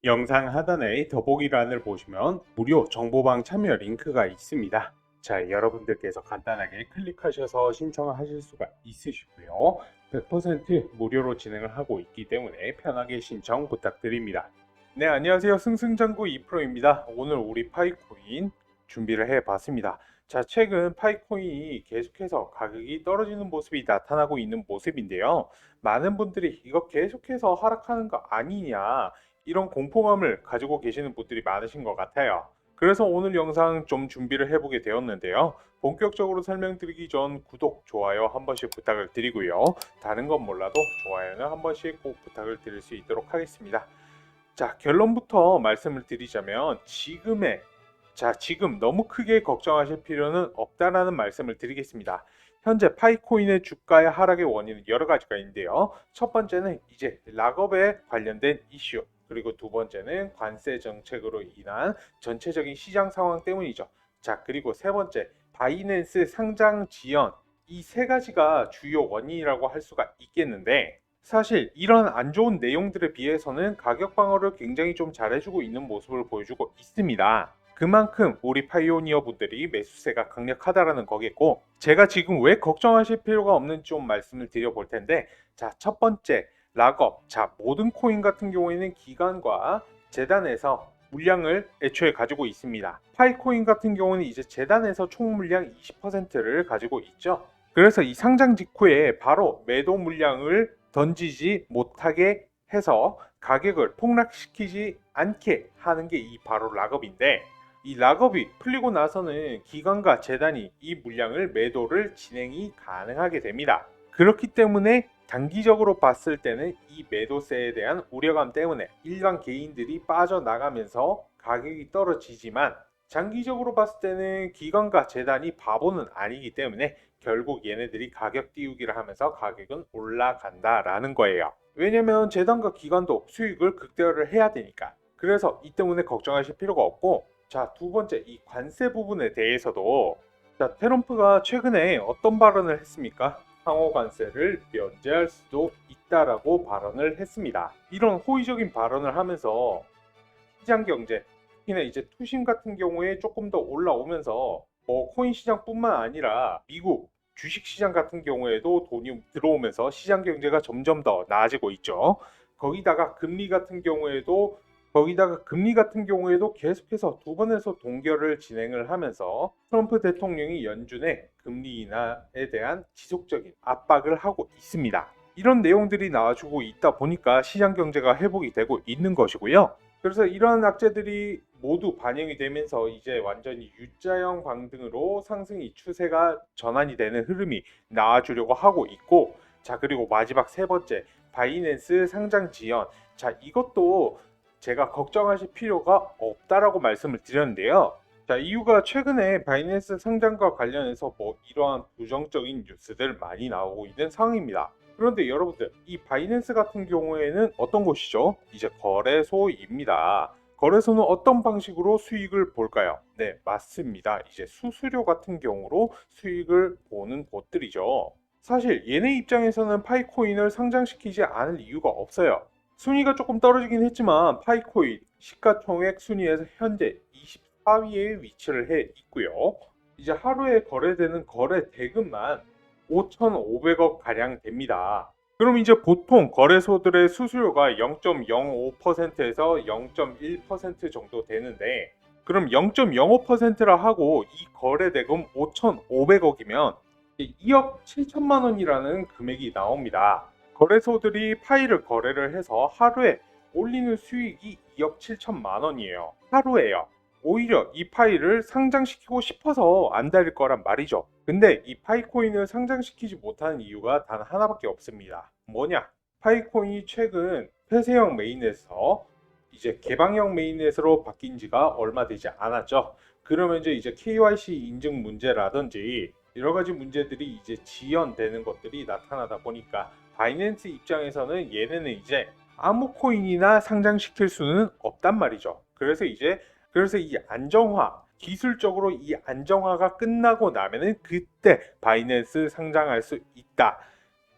영상 하단의 더보기란을 보시면 무료 정보방 참여 링크가 있습니다. 자, 여러분들께서 간단하게 클릭하셔서 신청하실 수가 있으시고요. 100% 무료로 진행을 하고 있기 때문에 편하게 신청 부탁드립니다. 네, 안녕하세요. 승승장구 2프로입니다. 오늘 우리 파이코인 준비를 해봤습니다. 자, 최근 파이코인이 계속해서 가격이 떨어지는 모습이 나타나고 있는 모습인데요. 많은 분들이 이거 계속해서 하락하는 거 아니냐, 이런 공포감을 가지고 계시는 분들이 많으신 것 같아요. 그래서 오늘 영상 좀 준비를 해보게 되었는데요. 본격적으로 설명드리기 전 구독, 좋아요 한 번씩 부탁을 드리고요. 다른 건 몰라도 좋아요는 한 번씩 꼭 부탁을 드릴 수 있도록 하겠습니다. 자, 결론부터 말씀을 드리자면 지금 너무 크게 걱정하실 필요는 없다라는 말씀을 드리겠습니다. 현재 파이코인의 주가의 하락의 원인은 여러 가지가 있는데요. 첫 번째는 이제 락업에 관련된 이슈, 그리고 두 번째는 관세 정책으로 인한 전체적인 시장 상황 때문이죠. 자, 그리고 세 번째, 바이낸스 상장 지연, 이 세 가지가 주요 원인이라고 할 수가 있겠는데, 사실 이런 안 좋은 내용들에 비해서는 가격 방어를 굉장히 좀 잘해주고 있는 모습을 보여주고 있습니다. 그만큼 우리 파이오니어 분들이 매수세가 강력하다라는 거겠고, 제가 지금 왜 걱정하실 필요가 없는지 좀 말씀을 드려볼 텐데, 자, 첫 번째, 락업. 자, 모든 코인 같은 경우에는 기관과 재단에서 물량을 애초에 가지고 있습니다. 파이코인 같은 경우는 이제 재단에서 총 물량 20%를 가지고 있죠. 그래서 이 상장 직후에 바로 매도 물량을 던지지 못하게 해서 가격을 폭락시키지 않게 하는 게 이 바로 락업인데, 이 락업이 풀리고 나서는 기관과 재단이 이 물량을 매도를 진행이 가능하게 됩니다. 그렇기 때문에 단기적으로 봤을 때는 이 매도세에 대한 우려감 때문에 일반 개인들이 빠져나가면서 가격이 떨어지지만, 장기적으로 봤을 때는 기관과 재단이 바보는 아니기 때문에 결국 얘네들이 가격 띄우기를 하면서 가격은 올라간다라는 거예요. 왜냐면 재단과 기관도 수익을 극대화를 해야 되니까. 그래서 이 때문에 걱정하실 필요가 없고, 자, 두 번째, 이 관세 부분에 대해서도, 자, 트럼프가 최근에 어떤 발언을 했습니까? 상호 관세를 면제할 수도 있다라고 발언을 했습니다. 이런 호의적인 발언을 하면서 시장 경제, 특히나 이제 투심 같은 경우에 조금 더 올라오면서 코인 시장뿐만 아니라 미국 주식 시장 같은 경우에도 돈이 들어오면서 시장 경제가 점점 더 나아지고 있죠. 거기다가 금리 같은 경우에도 계속해서 두 번에서 동결을 진행을 하면서 트럼프 대통령이 연준의 금리 인하에 대한 지속적인 압박을 하고 있습니다. 이런 내용들이 나와주고 있다 보니까 시장 경제가 회복이 되고 있는 것이고요. 그래서 이러한 악재들이 모두 반영이 되면서 이제 완전히 U자형 광등으로 상승이 추세가 전환이 되는 흐름이 나와주려고 하고 있고, 자, 그리고 마지막 세 번째, 바이낸스 상장 지연. 자, 이것도 제가 걱정하실 필요가 없다라고 말씀을 드렸는데요. 자, 이유가 최근에 바이낸스 상장과 관련해서 이러한 부정적인 뉴스들 많이 나오고 있는 상황입니다. 그런데 여러분들, 이 바이낸스 같은 경우에는 어떤 곳이죠? 이제 거래소입니다. 거래소는 어떤 방식으로 수익을 볼까요? 네, 맞습니다. 이제 수수료 같은 경우로 수익을 보는 곳들이죠. 사실 얘네 입장에서는 파이코인을 상장시키지 않을 이유가 없어요. 순위가 조금 떨어지긴 했지만 파이코인 시가총액 순위에서 현재 24위에 위치를 해 있고요. 이제 하루에 거래되는 거래 대금만 5,500억 가량 됩니다. 그럼 이제 보통 거래소들의 수수료가 0.05%에서 0.1% 정도 되는데, 그럼 0.05%라 하고 이 거래 대금 5,500억이면 2억 7천만 원이라는 금액이 나옵니다. 거래소들이 파이를 거래를 해서 하루에 올리는 수익이 2억 7천만 원이에요. 하루에요. 오히려 이 파이를 상장시키고 싶어서 안 달릴 거란 말이죠. 근데 이 파이코인을 상장시키지 못하는 이유가 단 하나밖에 없습니다. 뭐냐? 파이코인이 최근 폐쇄형 메인넷에서 이제 개방형 메인넷으로 바뀐 지가 얼마 되지 않았죠. 그러면 이제 KYC 인증 문제라든지 여러 가지 문제들이 이제 지연되는 것들이 나타나다 보니까 바이낸스 입장에서는 얘네는 이제 아무 코인이나 상장시킬 수는 없단 말이죠. 그래서 이 안정화, 기술적으로 이 안정화가 끝나고 나면은 그때 바이낸스 상장할 수 있다.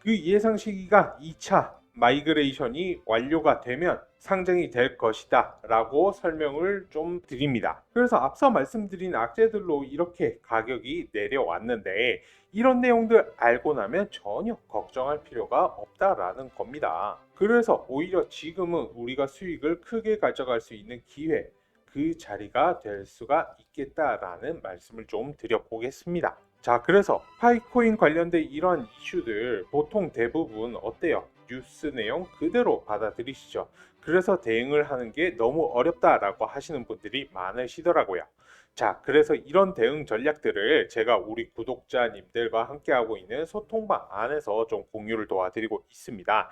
그 예상 시기가 2차 마이그레이션이 완료가 되면 상장이 될 것이다 라고 설명을 좀 드립니다. 그래서 앞서 말씀드린 악재들로 이렇게 가격이 내려왔는데 이런 내용들 알고 나면 전혀 걱정할 필요가 없다라는 겁니다. 그래서 오히려 지금은 우리가 수익을 크게 가져갈 수 있는 기회, 그 자리가 될 수가 있겠다라는 말씀을 좀 드려보겠습니다. 자, 그래서 파이코인 관련된 이런 이슈들 보통 대부분 어때요? 뉴스 내용 그대로 받아들이시죠. 그래서 대응을 하는 게 너무 어렵다라고 하시는 분들이 많으시더라고요. 자, 그래서 이런 대응 전략들을 제가 우리 구독자님들과 함께하고 있는 소통방 안에서 좀 공유를 도와드리고 있습니다.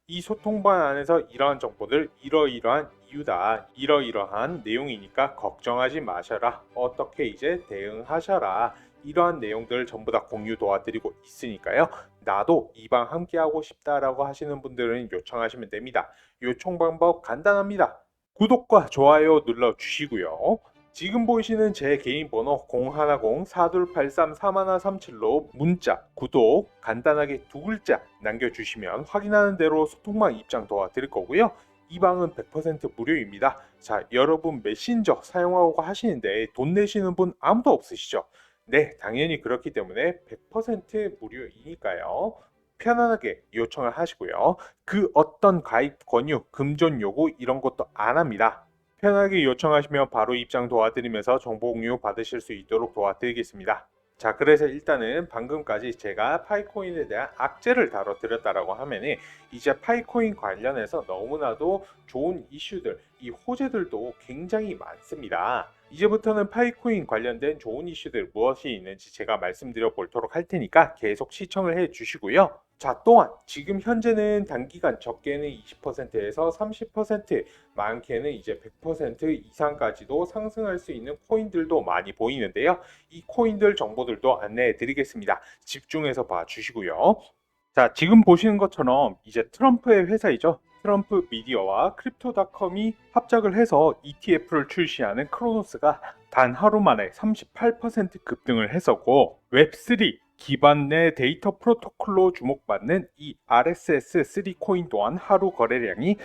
이 소통방 안에서 이러한 정보들 이러이러한 이유다, 이러이러한 내용이니까 걱정하지 마셔라, 어떻게 이제 대응하셔라, 이러한 내용들 전부 다 공유 도와드리고 있으니까요. 나도 이 방 함께하고 싶다라고 하시는 분들은 요청하시면 됩니다. 요청 방법 간단합니다. 구독과 좋아요 눌러주시고요. 지금 보이시는 제 개인 번호 010-4283-3137로 문자, 구독 간단하게 두 글자 남겨주시면 확인하는 대로 소통방 입장 도와드릴 거고요. 이 방은 100% 무료입니다. 자, 여러분 메신저 사용하고 하시는데 돈 내시는 분 아무도 없으시죠? 네, 당연히 그렇기 때문에 100% 무료이니까요. 편안하게 요청을 하시고요. 그 어떤 가입 권유, 금전 요구 이런 것도 안 합니다. 편하게 요청하시면 바로 입장 도와드리면서 정보 공유 받으실 수 있도록 도와드리겠습니다. 자, 그래서 일단은 방금까지 제가 파이코인에 대한 악재를 다뤄드렸다라고 하면은 이제 파이코인 관련해서 너무나도 좋은 이슈들, 이 호재들도 굉장히 많습니다. 이제부터는 파이코인 관련된 좋은 이슈들 무엇이 있는지 제가 말씀드려 보도록 할 테니까 계속 시청을 해 주시고요. 자, 또한 지금 현재는 단기간 적게는 20%에서 30%, 많게는 이제 100% 이상까지도 상승할 수 있는 코인들도 많이 보이는데요. 이 코인들 정보들도 안내해 드리겠습니다. 집중해서 봐 주시고요. 자, 지금 보시는 것처럼 이제 트럼프의 회사이죠. 트럼프 미디어와 크립토닷컴이 합작을 해서 ETF를 출시하는 크로노스가 단 하루 만에 38% 급등을 했었고, 웹3 기반의 데이터 프로토콜로 주목받는 이 RSS3 코인 또한 하루 거래량이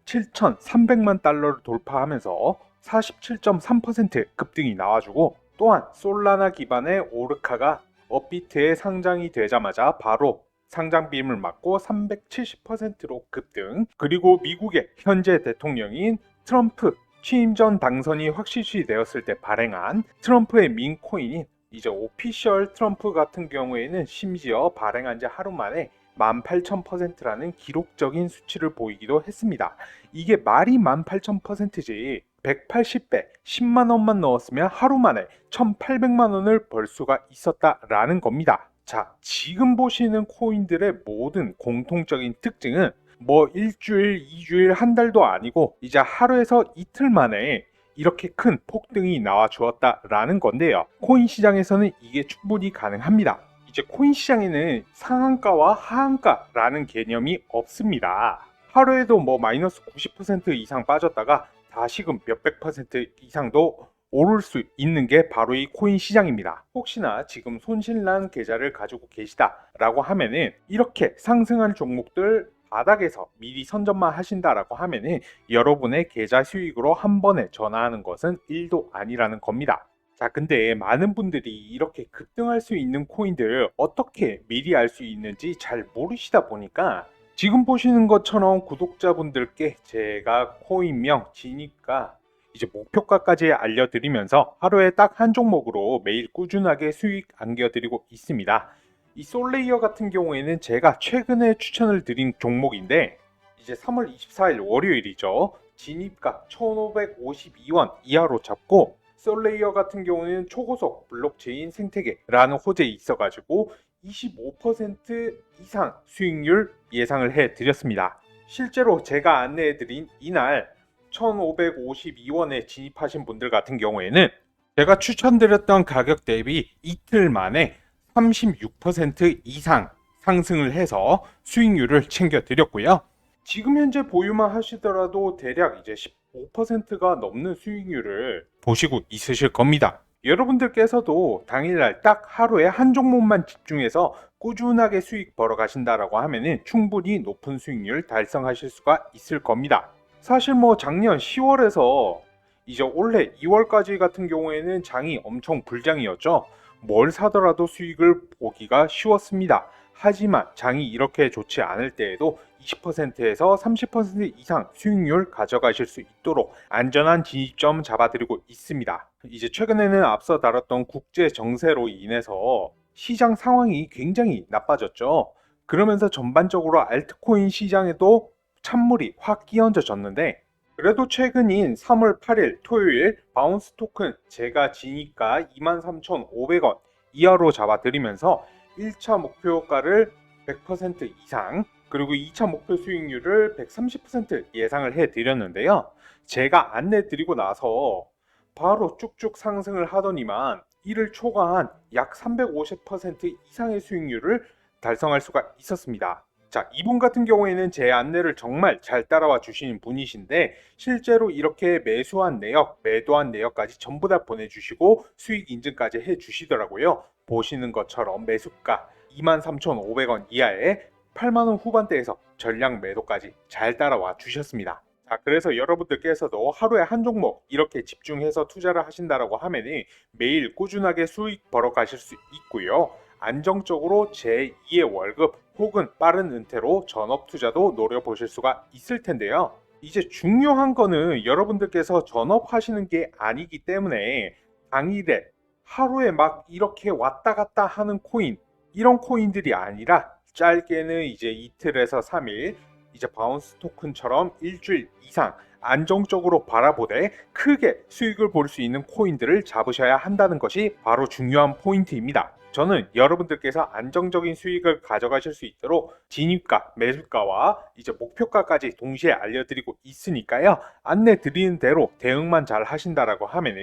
7,300만 달러를 돌파하면서 47.3% 급등이 나와주고, 또한 솔라나 기반의 오르카가 업비트에 상장이 되자마자 바로 상장 빔을 맞고 370%로 급등. 그리고 미국의 현재 대통령인 트럼프 취임 전 당선이 확실시 되었을 때 발행한 트럼프의 민코인인 이제 오피셜 트럼프 같은 경우에는 심지어 발행한 지 하루 만에 18,000%라는 기록적인 수치를 보이기도 했습니다. 이게 말이 18,000%지 180배 10만 원만 넣었으면 하루 만에 1,800만 원을 벌 수가 있었다라는 겁니다. 자, 지금 보시는 코인들의 모든 공통적인 특징은 뭐 일주일, 2주일, 한 달도 아니고 이제 하루에서 이틀 만에 이렇게 큰 폭등이 나와 주었다라는 건데요. 코인 시장에서는 이게 충분히 가능합니다. 이제 코인 시장에는 상한가와 하한가라는 개념이 없습니다. 하루에도 뭐 마이너스 90% 이상 빠졌다가 다시금 몇백 퍼센트 이상도 오를 수 있는 게 바로 이 코인 시장입니다. 혹시나 지금 손실난 계좌를 가지고 계시다라고 하면은 이렇게 상승한 종목들 바닥에서 미리 선점만 하신다라고 하면은 여러분의 계좌 수익으로 한 번에 전화하는 것은 1도 아니라는 겁니다. 자, 근데 많은 분들이 이렇게 급등할 수 있는 코인들 어떻게 미리 알 수 있는지 잘 모르시다 보니까 지금 보시는 것처럼 구독자분들께 제가 코인명, 진입가, 이제 목표가까지 알려드리면서 하루에 딱 한 종목으로 매일 꾸준하게 수익 안겨드리고 있습니다. 이 솔레이어 같은 경우에는 제가 최근에 추천을 드린 종목인데 이제 3월 24일 월요일이죠. 진입가 1,552원 이하로 잡고, 솔레이어 같은 경우는 초고속 블록체인 생태계라는 호재에 있어가지고 25% 이상 수익률 예상을 해드렸습니다. 실제로 제가 안내해드린 이날 1,552원에 진입하신 분들 같은 경우에는 제가 추천드렸던 가격 대비 이틀 만에 36% 이상 상승을 해서 수익률을 챙겨드렸고요. 지금 현재 보유만 하시더라도 대략 이제 15%가 넘는 수익률을 보시고 있으실 겁니다. 여러분들께서도 당일날 딱 하루에 한 종목만 집중해서 꾸준하게 수익 벌어 가신다라고 하면은 충분히 높은 수익률 달성하실 수가 있을 겁니다. 사실 뭐 작년 10월에서 이제 올해 2월까지 같은 경우에는 장이 엄청 불장이었죠. 뭘 사더라도 수익을 보기가 쉬웠습니다. 하지만 장이 이렇게 좋지 않을 때에도 20%에서 30% 이상 수익률 가져가실 수 있도록 안전한 진입점 잡아드리고 있습니다. 이제 최근에는 앞서 다뤘던 국제 정세로 인해서 시장 상황이 굉장히 나빠졌죠. 그러면서 전반적으로 알트코인 시장에도 찬물이 확 끼얹어졌는데, 그래도 최근인 3월 8일 토요일 바운스 토큰 제가 지니까 23,500원 이하로 잡아드리면서 1차 목표가를 100% 이상, 그리고 2차 목표 수익률을 130% 예상을 해드렸는데요. 제가 안내 드리고 나서 바로 쭉쭉 상승을 하더니만 이를 초과한 약 350% 이상의 수익률을 달성할 수가 있었습니다. 자, 이분 같은 경우에는 제 안내를 정말 잘 따라와 주시는 분이신데, 실제로 이렇게 매수한 내역, 매도한 내역까지 전부 다 보내주시고 수익 인증까지 해주시더라고요. 보시는 것처럼 매수가 23,500원 이하에 8만원 후반대에서 전량 매도까지 잘 따라와 주셨습니다. 자, 그래서 여러분들께서도 하루에 한 종목 이렇게 집중해서 투자를 하신다라고 하면은 매일 꾸준하게 수익 벌어 가실 수 있고요. 안정적으로 제2의 월급 혹은 빠른 은퇴로 전업 투자도 노려보실 수가 있을 텐데요. 이제 중요한 거는 여러분들께서 전업하시는 게 아니기 때문에 당일에 하루에 막 이렇게 왔다 갔다 하는 코인, 이런 코인들이 아니라 짧게는 이제 이틀에서 3일, 이제 바운스 토큰처럼 일주일 이상 안정적으로 바라보되 크게 수익을 볼 수 있는 코인들을 잡으셔야 한다는 것이 바로 중요한 포인트입니다. 저는 여러분들께서 안정적인 수익을 가져가실 수 있도록 진입가, 매수가와 이제 목표가까지 동시에 알려드리고 있으니까요. 안내 드리는 대로 대응만 잘 하신다라고 하면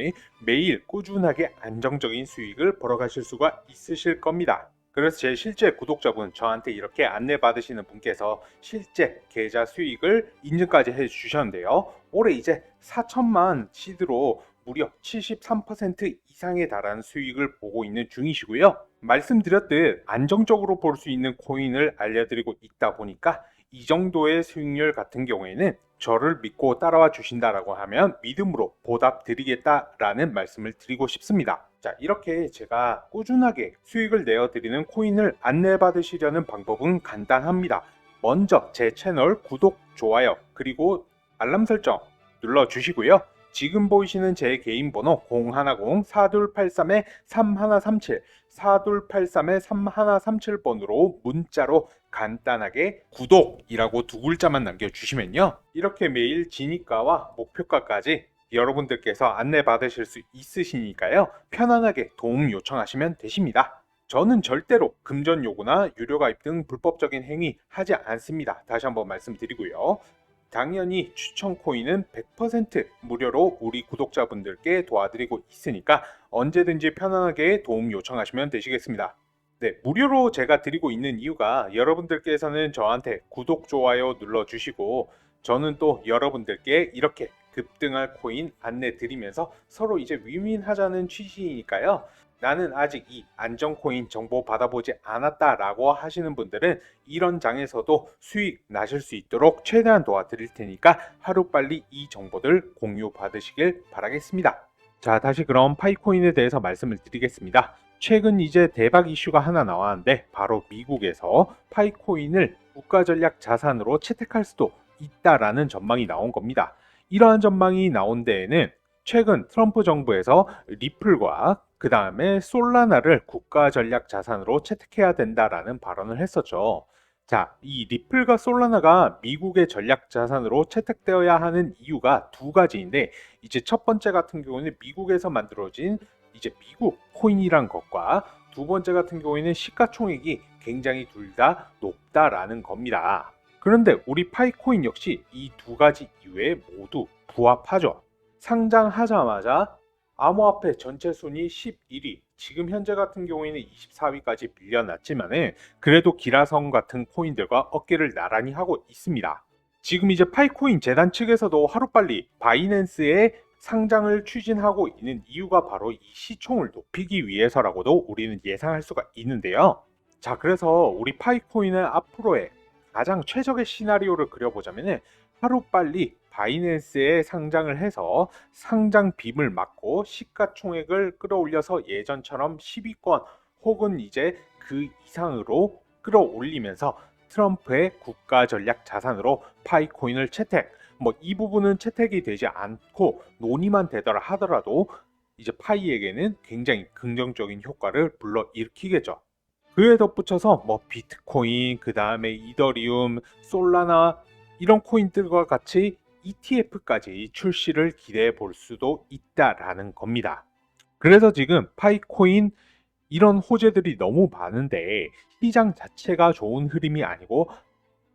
매일 꾸준하게 안정적인 수익을 벌어가실 수가 있으실 겁니다. 그래서 제 실제 구독자분, 저한테 이렇게 안내 받으시는 분께서 실제 계좌 수익을 인증까지 해주셨는데요. 올해 이제 4천만 시드로 무려 73% 이상에 달하는 수익을 보고 있는 중이시고요. 말씀드렸듯 안정적으로 볼 수 있는 코인을 알려드리고 있다 보니까 이 정도의 수익률 같은 경우에는 저를 믿고 따라와 주신다라고 하면 믿음으로 보답 드리겠다라는 말씀을 드리고 싶습니다. 자, 이렇게 제가 꾸준하게 수익을 내어드리는 코인을 안내받으시려는 방법은 간단합니다. 먼저 제 채널 구독, 좋아요, 그리고 알람 설정 눌러주시고요. 지금 보이시는 제 개인 번호 010-4283-3137 4283-3137번으로 문자로 간단하게 구독이라고 두 글자만 남겨주시면요, 이렇게 매일 진입가와 목표가까지 여러분들께서 안내 받으실 수 있으시니까요, 편안하게 도움 요청하시면 되십니다. 저는 절대로 금전 요구나 유료 가입 등 불법적인 행위 하지 않습니다. 다시 한번 말씀드리고요. 당연히 추천 코인은 100% 무료로 우리 구독자분들께 도와드리고 있으니까 언제든지 편안하게 도움 요청하시면 되시겠습니다. 네, 무료로 제가 드리고 있는 이유가 여러분들께서는 저한테 구독, 좋아요 눌러주시고 저는 또 여러분들께 이렇게 급등할 코인 안내 드리면서 서로 이제 윈윈하자는 취지이니까요. 나는 아직 이 안정코인 정보 받아보지 않았다 라고 하시는 분들은 이런 장에서도 수익 나실 수 있도록 최대한 도와드릴 테니까 하루빨리 이 정보들 공유 받으시길 바라겠습니다. 자, 다시 그럼 파이코인에 대해서 말씀을 드리겠습니다. 최근 이제 대박 이슈가 하나 나왔는데 바로 미국에서 파이코인을 국가전략 자산으로 채택할 수도 있다라는 전망이 나온 겁니다. 이러한 전망이 나온 데에는 최근 트럼프 정부에서 리플과 그 다음에 솔라나를 국가 전략 자산으로 채택해야 된다라는 발언을 했었죠. 자, 이 리플과 솔라나가 미국의 전략 자산으로 채택되어야 하는 이유가 두 가지인데, 이제 첫 번째 같은 경우는 미국에서 만들어진 이제 미국 코인이란 것과 두 번째 같은 경우에는 시가총액이 굉장히 둘 다 높다라는 겁니다. 그런데 우리 파이코인 역시 이 두 가지 이유에 모두 부합하죠. 상장하자마자 암호화폐 전체 순위 11위, 지금 현재 같은 경우에는 24위까지 밀려났지만은 그래도 기라성 같은 코인들과 어깨를 나란히 하고 있습니다. 지금 이제 파이코인 재단 측에서도 하루빨리 바이낸스의 상장을 추진하고 있는 이유가 바로 이 시총을 높이기 위해서라고도 우리는 예상할 수가 있는데요. 자, 그래서 우리 파이코인은 앞으로의 가장 최적의 시나리오를 그려보자면은 하루빨리 바이낸스에 상장을 해서 상장 빔을 막고 시가총액을 끌어올려서 예전처럼 10위권 혹은 이제 그 이상으로 끌어올리면서 트럼프의 국가 전략 자산으로 파이코인을 채택, 뭐 이 부분은 채택이 되지 않고 논의만 되더라 하더라도 이제 파이에게는 굉장히 긍정적인 효과를 불러일으키겠죠. 그에 덧붙여서 뭐 비트코인, 그 다음에 이더리움, 솔라나 이런 코인들과 같이 ETF까지 출시를 기대해 볼 수도 있다라는 겁니다. 그래서 지금 파이코인 이런 호재들이 너무 많은데 시장 자체가 좋은 흐름이 아니고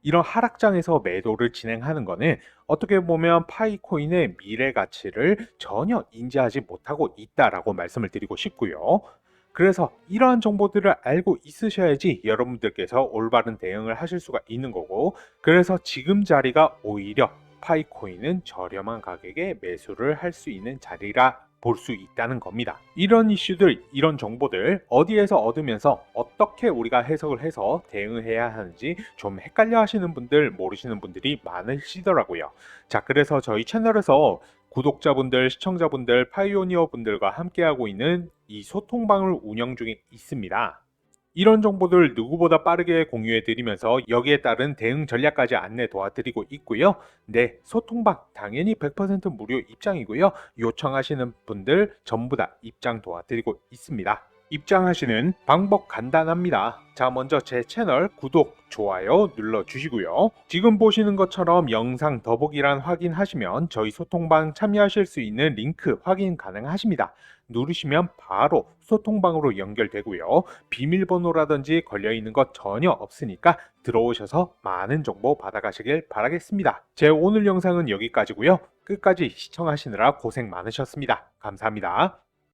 이런 하락장에서 매도를 진행하는 거는 어떻게 보면 파이코인의 미래 가치를 전혀 인지하지 못하고 있다라고 말씀을 드리고 싶고요. 그래서 이러한 정보들을 알고 있으셔야지 여러분들께서 올바른 대응을 하실 수가 있는 거고, 그래서 지금 자리가 오히려 파이코인은 저렴한 가격에 매수를 할 수 있는 자리라 볼 수 있다는 겁니다. 이런 이슈들, 이런 정보들 어디에서 얻으면서 어떻게 우리가 해석을 해서 대응을 해야 하는지 좀 헷갈려 하시는 분들, 모르시는 분들이 많으시더라고요. 자, 그래서 저희 채널에서 구독자분들, 시청자분들, 파이오니어 분들과 함께하고 있는 이 소통방을 운영 중에 있습니다. 이런 정보들 누구보다 빠르게 공유해 드리면서 여기에 따른 대응 전략까지 안내 도와드리고 있고요. 네, 소통방 당연히 100% 무료 입장이고요. 요청하시는 분들 전부 다 입장 도와드리고 있습니다. 입장하시는 방법 간단합니다. 자, 먼저 제 채널 구독, 좋아요 눌러주시고요. 지금 보시는 것처럼 영상 더보기란 확인하시면 저희 소통방 참여하실 수 있는 링크 확인 가능하십니다. 누르시면 바로 소통방으로 연결되고요. 비밀번호라든지 걸려있는 것 전혀 없으니까 들어오셔서 많은 정보 받아가시길 바라겠습니다. 제 오늘 영상은 여기까지고요. 끝까지 시청하시느라 고생 많으셨습니다. 감사합니다.